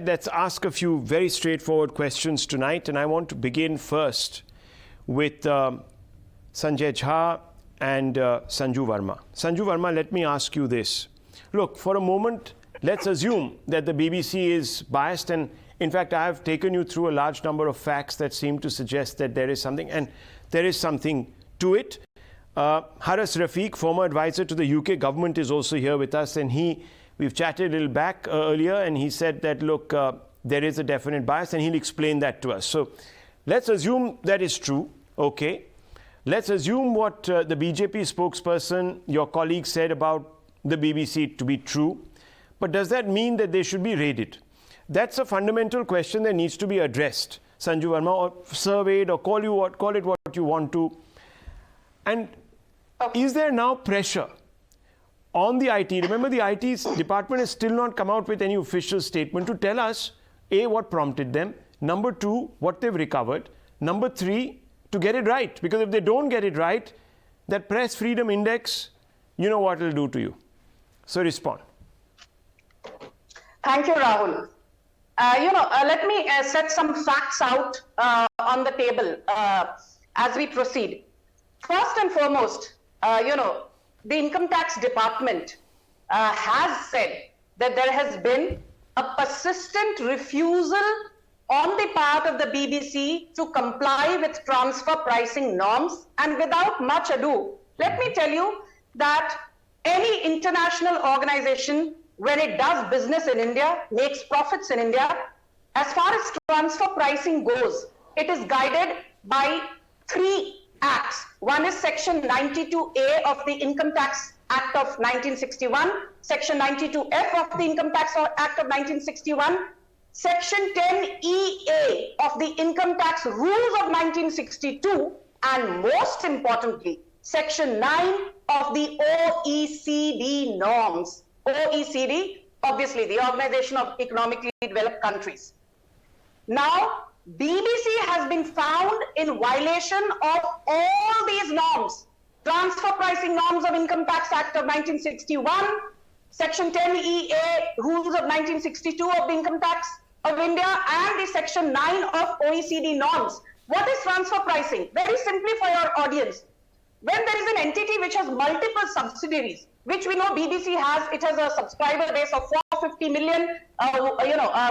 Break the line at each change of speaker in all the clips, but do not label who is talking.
let's ask a few very straightforward questions tonight. And I want to begin first with Sanjay Jha and Sanju Verma. Sanju Verma, let me ask you this. Look, for a moment, let's assume that the BBC is biased. And in fact, I have taken you through a large number of facts that seem to suggest that there is something, and there is something to it. Haras Rafiq, former advisor to the UK government, is also here with us, and we've chatted a little back earlier, and he said that, look, there is a definite bias, and he'll explain that to us. So let's assume that is true, okay? Let's assume what the BJP spokesperson, your colleague, said about the BBC to be true. But does that mean that they should be raided? That's a fundamental question that needs to be addressed, Sanju Verma, or surveyed, or call it what you want to. And is there now pressure on the IT? Remember, the IT department has still not come out with any official statement to tell us, A, what prompted them, number two, what they've recovered, number three, to get it right. Because if they don't get it right, that press freedom index, you know what it'll do to you. So respond.
Thank you, Rahul. Let me set some facts out on the table as we proceed. First and foremost, the Income Tax Department has said that there has been a persistent refusal on the part of the BBC to comply with transfer pricing norms. And without much ado, let me tell you that any international organization, when it does business in India, makes profits in India, as far as transfer pricing goes, it is guided by 3 acts. One is Section 92A of the Income Tax Act of 1961, Section 92F of the Income Tax Act of 1961, Section 10EA of the Income Tax Rules of 1962, and most importantly, Section 9 of the OECD norms. OECD, obviously the Organization of Economically Developed Countries. Now, BBC has been found in violation of all these norms. Transfer pricing norms of Income Tax Act of 1961, Section 10EA rules of 1962 of the Income Tax of India, and the Section 9 of OECD norms. What is transfer pricing? Very simply for your audience. When there is an entity which has multiple subsidiaries, which we know BBC has, it has a subscriber base of 450 million,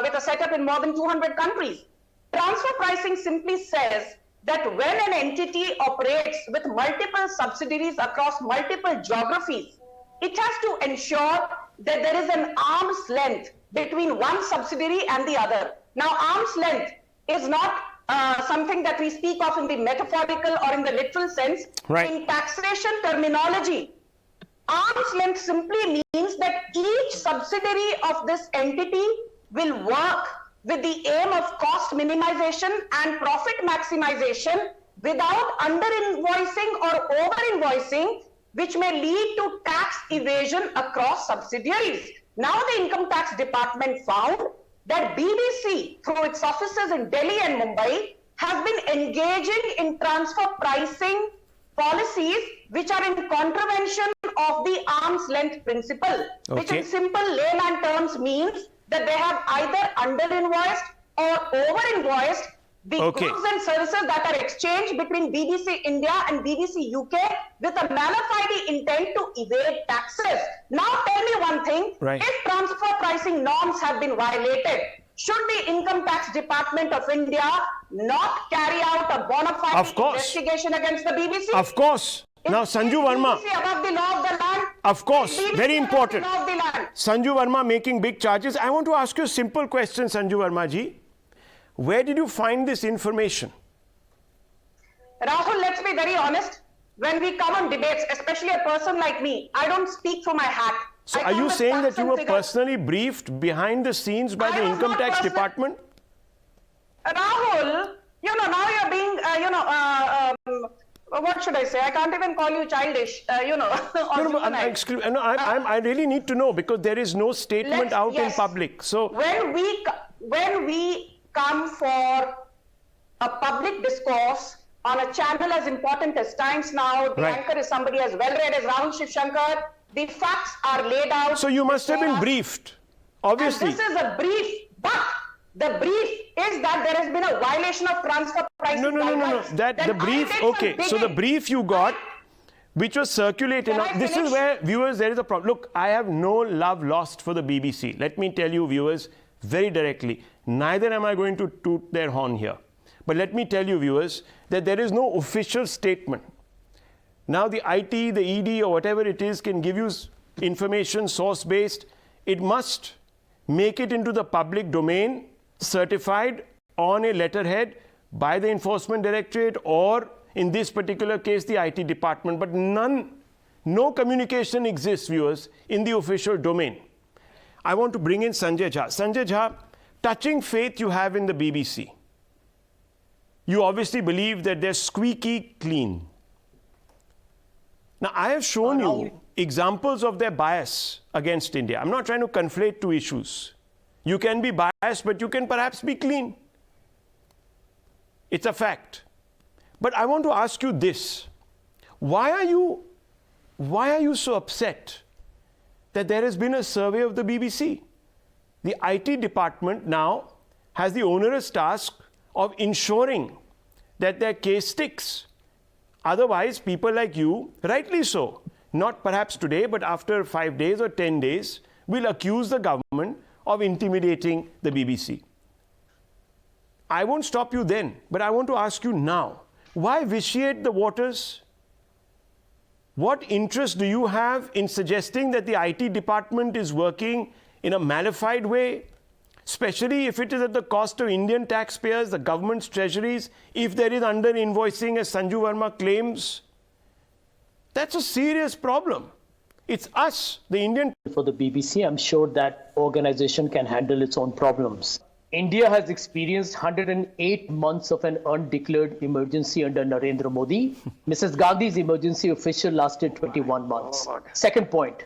with a setup in more than 200 countries. Transfer pricing simply says that when an entity operates with multiple subsidiaries across multiple geographies, it has to ensure that there is an arm's length between one subsidiary and the other. Now, arm's length is not something that we speak of in the metaphorical or in the literal sense.
Right.
In taxation terminology, arm's length simply means that each subsidiary of this entity will work with the aim of cost minimization and profit maximization without under-invoicing or over-invoicing, which may lead to tax evasion across subsidiaries. Now, the Income Tax Department found that BBC, through its offices in Delhi and Mumbai, has been engaging in transfer pricing policies which are in contravention of the arm's length principle, which in simple layman terms means that they have either under-invoiced or over-invoiced the goods and services that are exchanged between BBC India and BBC UK with a mana fide intent to evade taxes. Now tell me one thing, if transfer pricing norms have been violated, should the Income Tax Department of India not carry out a bona fide investigation against the BBC?
Of course. Now, Sanju Verma,
above the law of the land?
Of course, very important. Sanju Verma making big charges. I want to ask you a simple question, Sanju Verma ji. Where did you find this information?
Rahul, let's be very honest. When we come on debates, especially a person like me, I don't speak through my hat.
So are you saying that you were personally briefed behind the scenes by the Income Tax Department?
Rahul, now you're being, what should I say? I can't even call you childish, I
really need to know, because there is no statement out in public. So
when we come for a public discourse on a channel as important as Times Now, the anchor is somebody as well read as Rahul Shivshankar, the facts are laid out.
So you must have been briefed, obviously.
And this is a brief, but The brief is that there has been a violation of transfer pricing.
No. That the brief, okay. So the brief you got, which was circulated. Now, this is where, viewers, there is a problem. Look, I have no love lost for the BBC. Let me tell you, viewers, very directly. Neither am I going to toot their horn here. But let me tell you, viewers, that there is no official statement. Now, the IT, the ED, or whatever it is, can give you information source-based. It must make it into the public domain, certified on a letterhead by the Enforcement Directorate or, in this particular case, the IT department. But no communication exists, viewers, in the official domain. I want to bring in Sanjay Jha. Sanjay Jha, touching faith you have in the BBC. You obviously believe that they're squeaky clean. Now, I have shown you examples of their bias against India. I'm not trying to conflate two issues. You can be biased, but you can perhaps be clean. It's a fact. But I want to ask you this. Why are you so upset that there has been a survey of the BBC? The IT department now has the onerous task of ensuring that their case sticks. Otherwise, people like you, rightly so, not perhaps today, but after 5 days or 10 days, will accuse the government of intimidating the BBC. I won't stop you then, but I want to ask you now, why vitiate the waters? What interest do you have in suggesting that the IT department is working in a malified way, especially if it is at the cost of Indian taxpayers, the government's treasuries, if there is under-invoicing as Sanju Verma claims? That's a serious problem. It's us, the Indian...
For the BBC, I'm sure that organization can handle its own problems. India has experienced 108 months of an undeclared emergency under Narendra Modi. Mrs. Gandhi's emergency official lasted 21 months. Second point,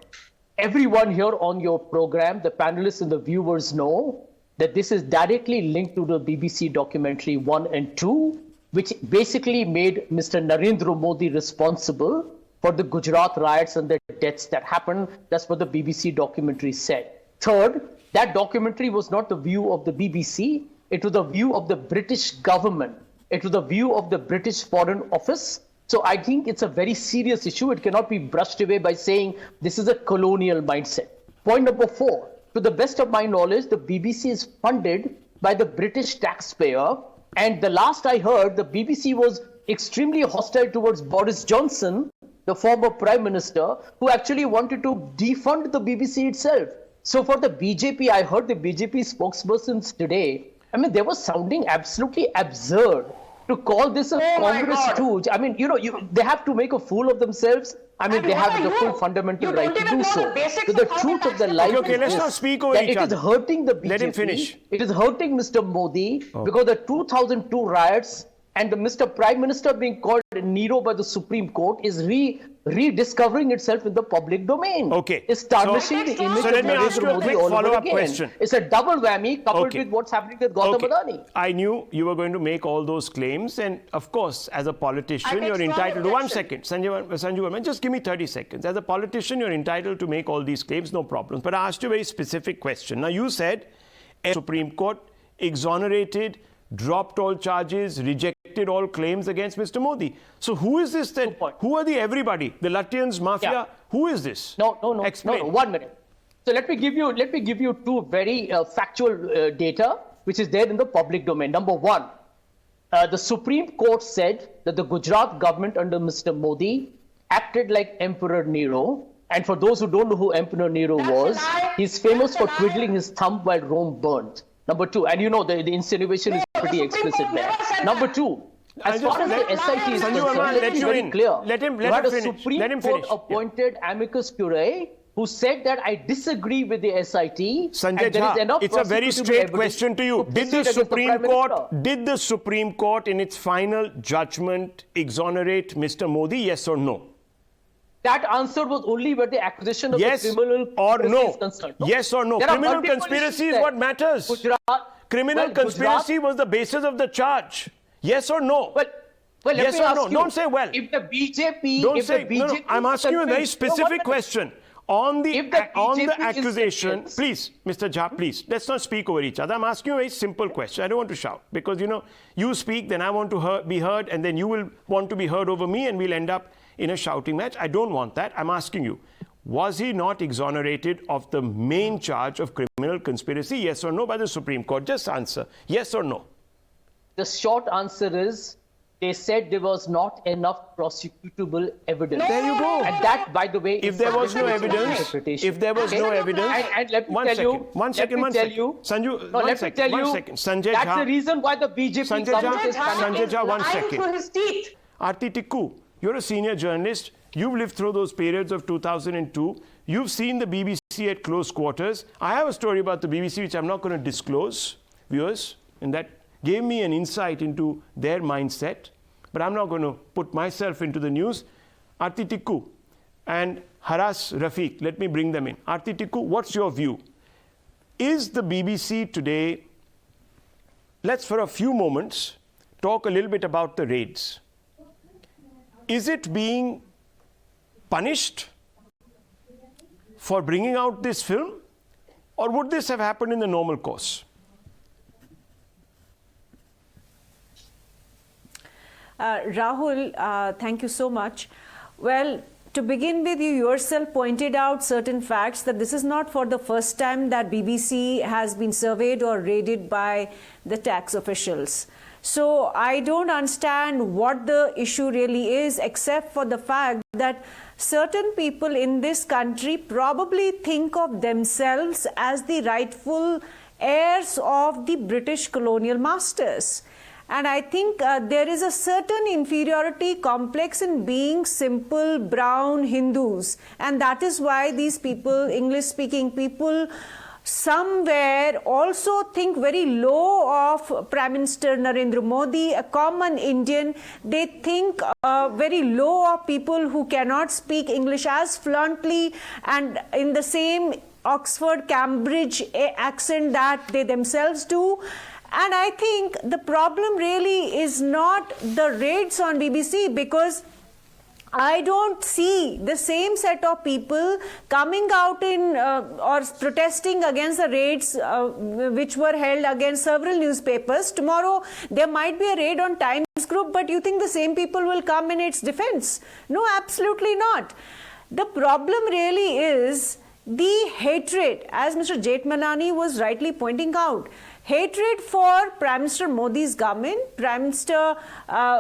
everyone here on your program, the panelists and the viewers know that this is directly linked to the BBC documentary 1 and 2, which basically made Mr. Narendra Modi responsible for the Gujarat riots and the deaths that happened. That's what the BBC documentary said. Third, that documentary was not the view of the BBC. It was the view of the British government. It was the view of the British Foreign Office. So I think it's a very serious issue. It cannot be brushed away by saying this is a colonial mindset. Point number 4, to the best of my knowledge, the BBC is funded by the British taxpayer. And the last I heard, the BBC was extremely hostile towards Boris Johnson, the former Prime Minister, who actually wanted to defund the BBC itself. So for the BJP, I heard the BJP spokespersons today, I mean, they were sounding absolutely absurd to call this a Congress stooge. I mean, they have to make a fool of themselves. I mean, they have the full fundamental right to do so. So the truth of the life
okay, let's not speak over each other.
It is hurting the BJP.
Let him finish.
It is hurting Mr. Modi because the 2002 riots and the Mr. Prime Minister being called Nero by the Supreme Court is rediscovering itself in the public domain.
Okay.
It's tarnishing the image of Narendra Modi all over again.
Question.
It's a double whammy coupled with what's happening with Gautam Adani.
I knew you were going to make all those claims, and of course, as a politician, you're entitled to 1 second. Sanju Verma, just give me 30 seconds. As a politician, you're entitled to make all these claims, no problems. But I asked you a very specific question. Now, you said Supreme Court exonerated, dropped all charges, rejected all claims against Mr. Modi. So who is this then? Who are the everybody? The Lutyens, mafia? Yeah. Who is this?
No.
Explain.
No, 1 minute. So let me give you two very factual data, which is there in the public domain. Number 1, the Supreme Court said that the Gujarat government under Mr. Modi acted like Emperor Nero. And for those who don't know who Emperor Nero was, he's famous for twiddling his thumb while Rome burned. Number 2, and the insinuation is pretty explicit there. Number 2, as far as the SIT is concerned, let me be very clear.
Let him
you had a
finish.
Supreme Court appointed amicus curiae who said that I disagree with the SIT.
Sanjay Jha, it's a very straight question to you. Did the Supreme Court in its final judgment exonerate Mr. Modi, yes or no?
That answer was only where the accusation of the criminal conspiracy is concerned. No?
Yes or no? Criminal conspiracy is what matters. Criminal conspiracy was the basis of the charge. Yes or no?
Well,
yes or no? Don't say well.
If the BJP...
I'm asking you a very specific question. On the
BJP
accusation,
is
please, Mr. Jha, please, let's not speak over each other. I'm asking you a very simple question. I don't want to shout because, you speak, then I want to be heard, and then you will want to be heard over me, and we'll end up in a shouting match. I don't want that. I'm asking you, was he not exonerated of the main charge of criminal conspiracy, yes or no, by the Supreme Court? Just answer, yes or no.
The short answer is, they said there was not enough prosecutable evidence.
There you go.
And that, by the way,
If there was no evidence,
and let me tell you,
Sanju, one second. Sanjay
that's
Jha.
the reason why the BJP government is
Sanjay Jha, one
lying
second.
through his teeth.
Aarti Tikku, you're a senior journalist. You've lived through those periods of 2002. You've seen the BBC at close quarters. I have a story about the BBC which I'm not going to disclose, viewers, and that gave me an insight into their mindset. But I'm not going to put myself into the news. Aarti Tikku and Haras Rafiq, let me bring them in. Aarti Tikku, what's your view? Is the BBC today, let's for a few moments talk a little bit about the raids. Is it being punished for bringing out this film, or would this have happened in the normal course?
Rahul, thank you so much. Well, to begin with, you yourself pointed out certain facts that this is not for the first time that BBC has been surveyed or raided by the tax officials. So I don't understand what the issue really is, except for the fact that certain people in this country probably think of themselves as the rightful heirs of the British colonial masters. And I think there is a certain inferiority complex in being simple brown Hindus. And that is why these people, English-speaking people, somewhere also think very low of Prime Minister Narendra Modi, a common Indian. They think very low of people who cannot speak English as fluently and in the same Oxford, Cambridge accent that they themselves do. And I think the problem really is not the raids on BBC, because I don't see the same set of people coming out in or protesting against the raids which were held against several newspapers. Tomorrow there might be a raid on Times Group, but you think the same people will come in its defense? No, absolutely not. The problem really is the hatred, as Mr. Jethmalani was rightly pointing out. Hatred for Prime Minister Modi's government. Prime Minister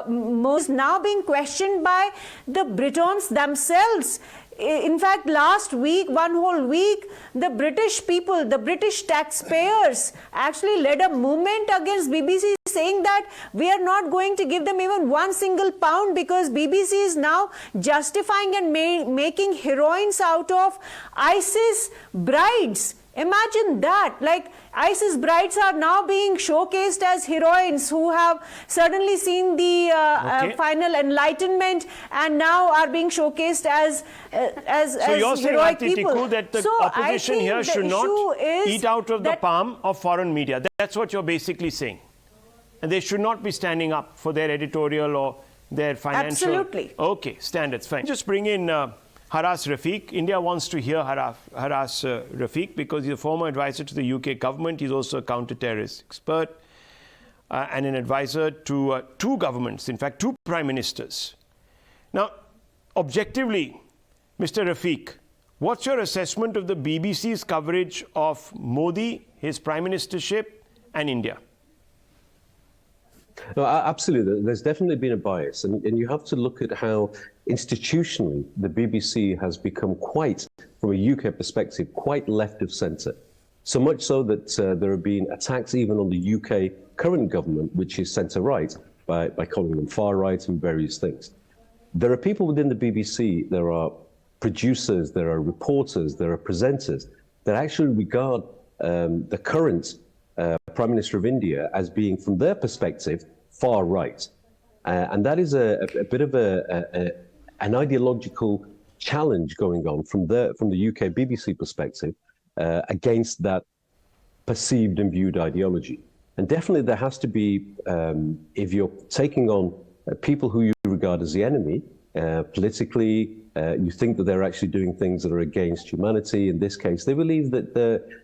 Modi is now being questioned by the Britons themselves. In fact, last week, one whole week, the British people, the British taxpayers actually led a movement against BBC, saying that we are not going to give them even one single pound because BBC is now justifying and making heroines out of ISIS brides. Imagine that, like ISIS brides are now being showcased as heroines who have suddenly seen the final enlightenment and now are being showcased as
you're
heroic
saying,
people.
Tikku, that the opposition here should not eat out of the palm of foreign media. That's what you're basically saying. And they should not be standing up for their editorial or their financial...
Absolutely.
Okay, standards, fine. Just bring in Haras Rafiq. India wants to hear Haras Rafiq because he's a former advisor to the UK government. He's also a counter-terrorist expert and an advisor to two governments, in fact, two prime ministers. Now, objectively, Mr. Rafiq, what's your assessment of the BBC's coverage of Modi, his prime ministership, and India?
No, absolutely. There's definitely been a bias, and you have to look at how institutionally the BBC has become quite, from a UK perspective, quite left of centre. So much so that there have been attacks even on the UK current government, which is centre-right, by calling them far-right and various things. There are people within the BBC, there are producers, there are reporters, there are presenters that actually regard the current Prime Minister of India as being, from their perspective, far right. And that is a bit of an ideological challenge going on from the UK BBC perspective against that perceived and viewed ideology. And definitely there has to be, if you're taking on people who you regard as the enemy, politically, You think that they're actually doing things that are against humanity. In this case, they believe that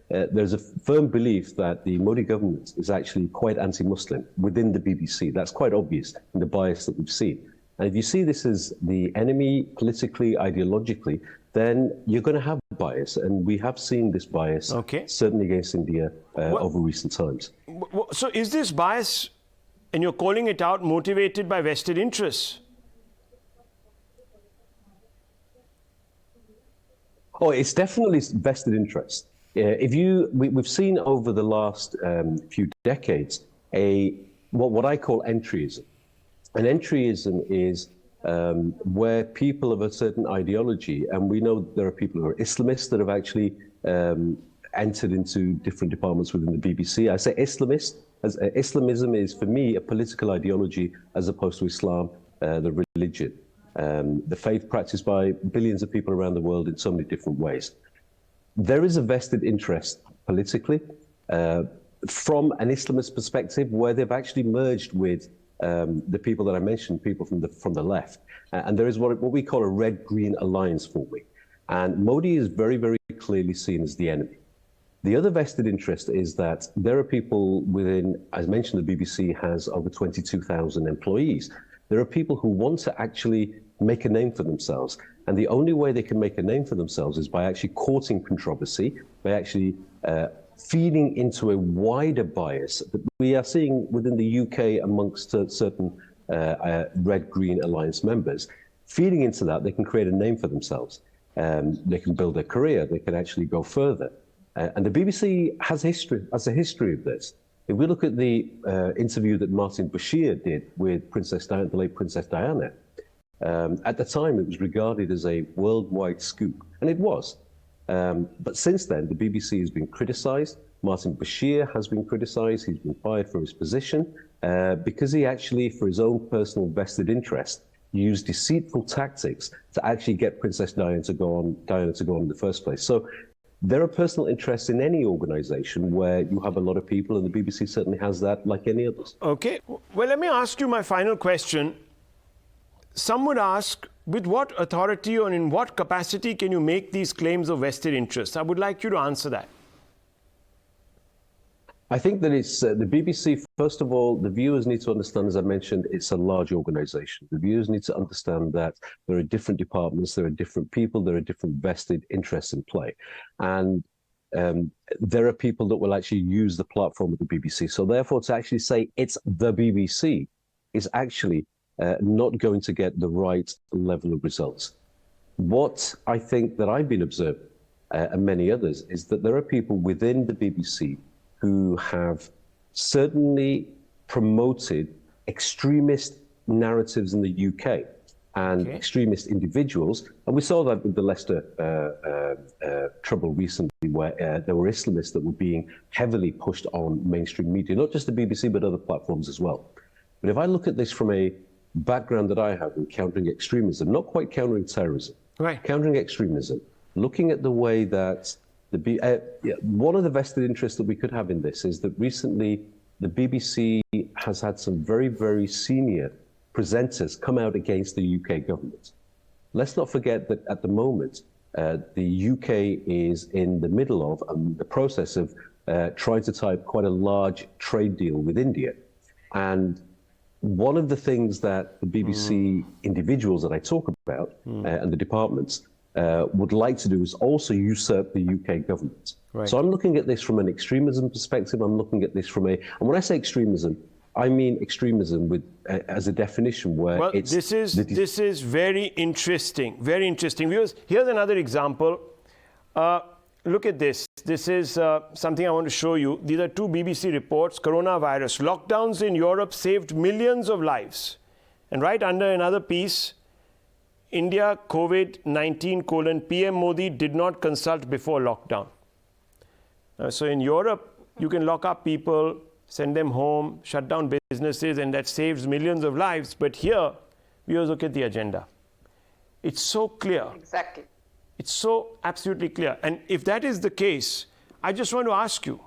there's a firm belief that the Modi government is actually quite anti-Muslim within the BBC. That's quite obvious in the bias that we've seen. And if you see this as the enemy politically, ideologically, then you're going to have bias. And we have seen this bias, certainly against India, over recent times.
So is this bias, and you're calling it out, motivated by vested interests?
Oh, it's definitely vested interest. We've seen over the last few decades what I call entryism. And entryism is where people of a certain ideology, and we know there are people who are Islamists that have actually entered into different departments within the BBC. I say Islamist, as Islamism is for me a political ideology as opposed to Islam, the religion. The faith practiced by billions of people around the world in so many different ways. There is a vested interest politically from an Islamist perspective where they've actually merged with the people that I mentioned, people from the left. And there is what we call a red-green alliance forming. And Modi is very, very clearly seen as the enemy. The other vested interest is that there are people within, as mentioned, the BBC has over 22,000 employees. There are people who want to actually make a name for themselves. And the only way they can make a name for themselves is by actually courting controversy, by actually feeding into a wider bias that we are seeing within the UK amongst certain Red-Green Alliance members. Feeding into that, they can create a name for themselves. They can build a career, they can actually go further. And the BBC has a history of this. If we look at the interview that Martin Bashir did with the late Princess Diana, at the time it was regarded as a worldwide scoop, and it was. But since then, the BBC has been criticised. Martin Bashir has been criticised. He's been fired from his position because he actually, for his own personal vested interest, used deceitful tactics to actually get Princess Diana to go on in the first place. So there are personal interests in any organisation where you have a lot of people, and the BBC certainly has that, like any others.
Okay. Well, let me ask you my final question. Some would ask, with what authority or in what capacity can you make these claims of vested interests? I would like you to answer that.
I think that it's the BBC, first of all, the viewers need to understand, as I mentioned, it's a large organization. The viewers need to understand that there are different departments, there are different people, there are different vested interests in play. And there are people that will actually use the platform of the BBC. So therefore, to actually say it's the BBC is actually not going to get the right level of results. What I think that I've been observing, and many others, is that there are people within the BBC who have certainly promoted extremist narratives in the UK and extremist individuals. And we saw that with the Leicester trouble recently, where there were Islamists that were being heavily pushed on mainstream media, not just the BBC, but other platforms as well. But if I look at this from a background that I have in countering extremism, not quite countering terrorism, countering extremism, looking at the way that one of the vested interests that we could have in this is that recently the BBC has had some very, very senior presenters come out against the UK government. Let's not forget that at the moment, the UK is in the middle of the process of trying to tie up quite a large trade deal with India. And one of the things that the BBC individuals that I talk about and the departments would like to do is also usurp the UK government. So I'm looking at this from an extremism perspective. I'm looking at this from and when I say extremism, I mean extremism with as a definition where it's...
This is very interesting, very interesting. Here's another example. Look at this. This is something I want to show you. These are two BBC reports. Coronavirus. Lockdowns in Europe saved millions of lives. And right under another piece, India COVID-19 : PM Modi did not consult before lockdown. So in Europe, you can lock up people, send them home, shut down businesses, and that saves millions of lives. But here, viewers, look at the agenda. It's so clear.
Exactly.
It's so absolutely clear. And if that is the case, I just want to ask you,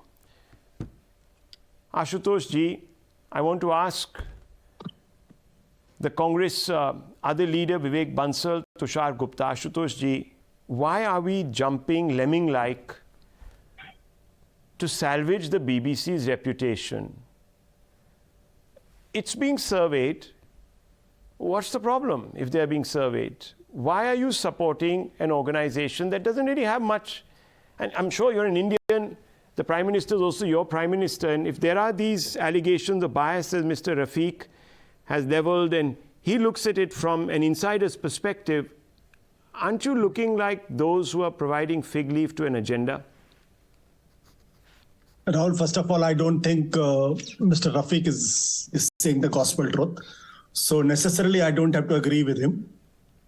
Ashutosh ji, I want to ask the Congress other leader Vivek Bansal Tushar Gupta. Ashutosh ji, why are we jumping lemming-like to salvage the BBC's reputation? It's being surveyed. What's the problem if they're being surveyed? Why are you supporting an organization that doesn't really have much? And I'm sure you're an Indian. The Prime Minister is also your Prime Minister. And if there are these allegations of bias, as Mr. Rafiq has leveled, and he looks at it from an insider's perspective, aren't you looking like those who are providing fig leaf to an agenda?
Rahul, first of all, I don't think Mr. Rafiq is saying the gospel truth. So necessarily, I don't have to agree with him.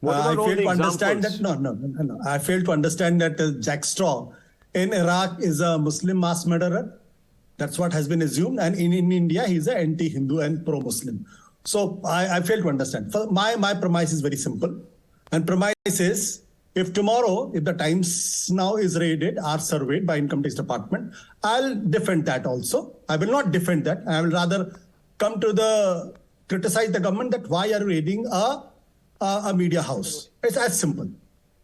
I fail to understand that. No. I fail to understand that Jack Straw in Iraq is a Muslim mass murderer. That's what has been assumed. And in India, he's an anti-Hindu and pro-Muslim. So I fail to understand. My premise is very simple. And premise is, if tomorrow, if the Times now is raided or surveyed by Income Tax Department, I'll defend that also. I will not defend that. I will rather come to criticize the government that why are you raiding a media house? It's as simple.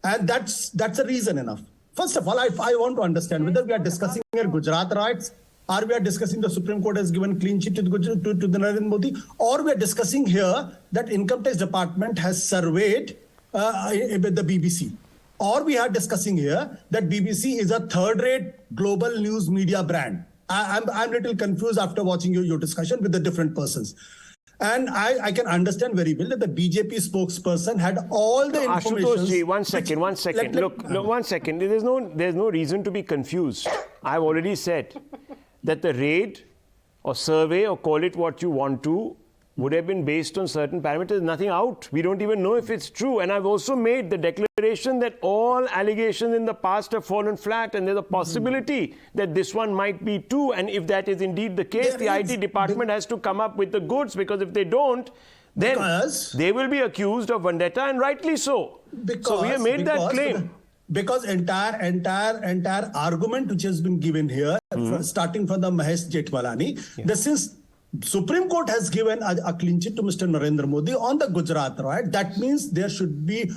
And that's a reason enough. First of all, I want to understand whether we are discussing here Gujarat riots, or we are discussing the Supreme Court has given clean sheet to the Narendra Modi, or we are discussing here that Income Tax Department has surveyed with the BBC. Or we are discussing here that BBC is a third-rate global news media brand. I'm a little confused after watching your discussion with the different persons. And I can understand very well that the BJP spokesperson had all the information.
Ashutosh ji, one second. Look, one second. There's no reason to be confused. I've already said that the raid or survey, or call it what you want to, would have been based on certain parameters. Nothing out. We don't even know if it's true. And I've also made the declaration that all allegations in the past have fallen flat, and there's a possibility that this one might be too. And if that is indeed the case, the IT department has to come up with the goods, because if they don't, then they will be accused of vendetta, and rightly so. So we have made that claim.
Because entire argument which has been given here, starting from the Mahesh Jetwalani, since Supreme Court has given a clean sheet to Mr. Narendra Modi on the Gujarat riot, that means there should be,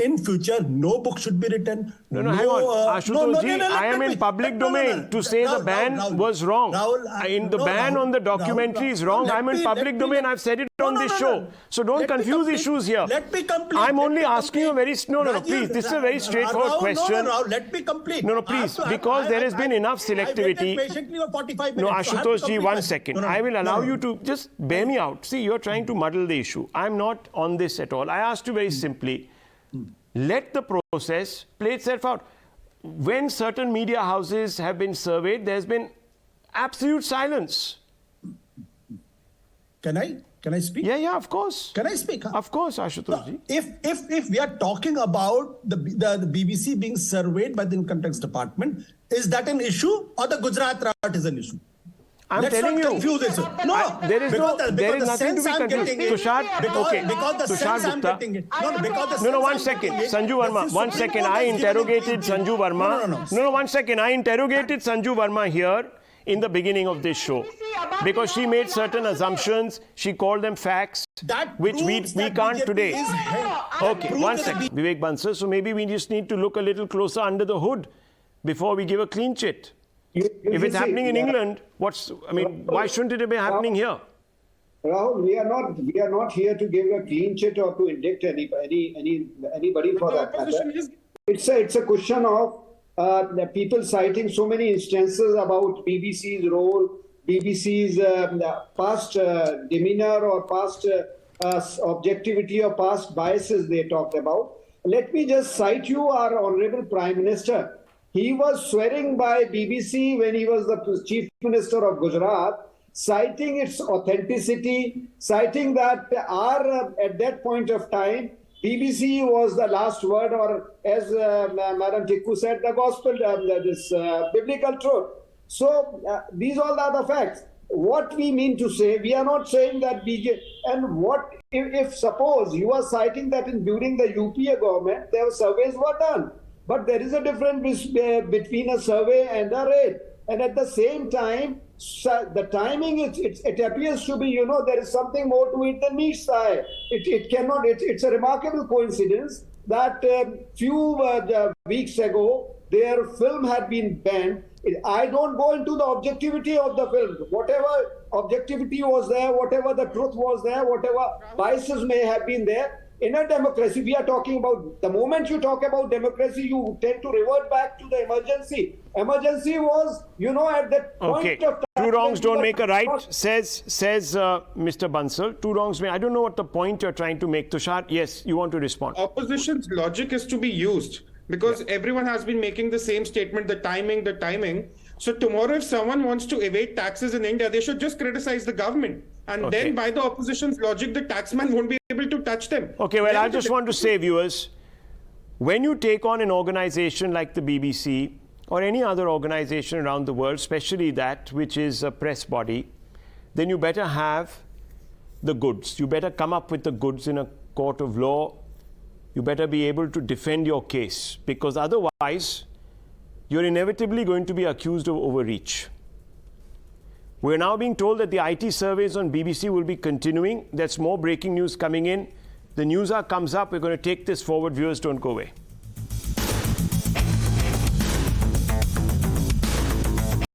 in future, no book should be written.
Hang on. Ashutosh ji, I am in public domain to say the ban was wrong. The ban on the documentary is wrong. I'm in public domain. I've said it on this show. So don't confuse issues here.
Let me complete.
I'm only asking you a very... No, please. This is a very straightforward question.
Let me complete.
No, please. Because there has been enough selectivity.
I waited patiently for 45 minutes.
No, Ashutosh ji, 1 second. I will allow you to just bear me out. See, you're trying to muddle the issue. I'm not on this at all. I asked you very simply, let the process play itself out. When certain media houses have been surveyed, there's been absolute silence.
Can I speak?
Yeah, of course.
Can I speak? Huh?
Of course, Ashutosh ji.
If we are talking about the BBC being surveyed by the Income Tax Department, is that an issue, or the Gujarat riot is an issue?
Let's telling
not confuse this.
There is nothing to be confused. Tushar,
because the sense I'm getting it.
No, 1 second. Sanju Verma, 1 second. I interrogated Sanju Verma. No, 1 second. I interrogated Sanju Verma here in the beginning of this show, because she made certain assumptions. She called them facts, which we can't today. Okay, 1 second. Vivek Bansal, so maybe we just need to look a little closer under the hood before we give a clean chit. If it's happening in England, why shouldn't it be happening here?
Rahul, we are not here to give a clean chit or to indict anybody for that matter. It's a question of the people citing so many instances about BBC's role, BBC's past demeanor or past objectivity or past biases they talked about. Let me just cite you our Honorable Prime Minister. He was swearing by BBC when he was the Chief Minister of Gujarat, citing its authenticity, citing that at that point of time, BBC was the last word, or as Madam Tikku said, the gospel, this biblical truth. So these all are the facts. What we mean to say, we are not saying that BJP, and what if suppose you are citing that during the UPA government, their surveys were done. But there is a difference between a survey and a raid. And at the same time, the timing, it appears to be, there is something more to it than meets the eye. It's a remarkable coincidence that few weeks ago, their film had been banned. I don't go into the objectivity of the film. Whatever objectivity was there, whatever the truth was there, whatever biases may have been there, in a democracy, we are talking about, the moment you talk about democracy, you tend to revert back to the emergency. Emergency was, at that point of time.
Two wrongs don't make a right, says Mr. Bansal. Two wrongs may. I don't know what the point you're trying to make. Tushar, yes, you want to respond.
Opposition's logic is to be used because everyone has been making the same statement, the timing. So tomorrow, if someone wants to evade taxes in India, they should just criticize the government. And then by the opposition's logic, the taxman won't be able to touch them.
Okay, well, I just want to say, viewers, when you take on an organization like the BBC or any other organization around the world, especially that which is a press body, then you better have the goods. You better come up with the goods in a court of law. You better be able to defend your case, because otherwise, you're inevitably going to be accused of overreach. We're now being told that the IT surveys on BBC will be continuing. There's more breaking news coming in. The news hour comes up. We're going to take this forward. Viewers, don't go away.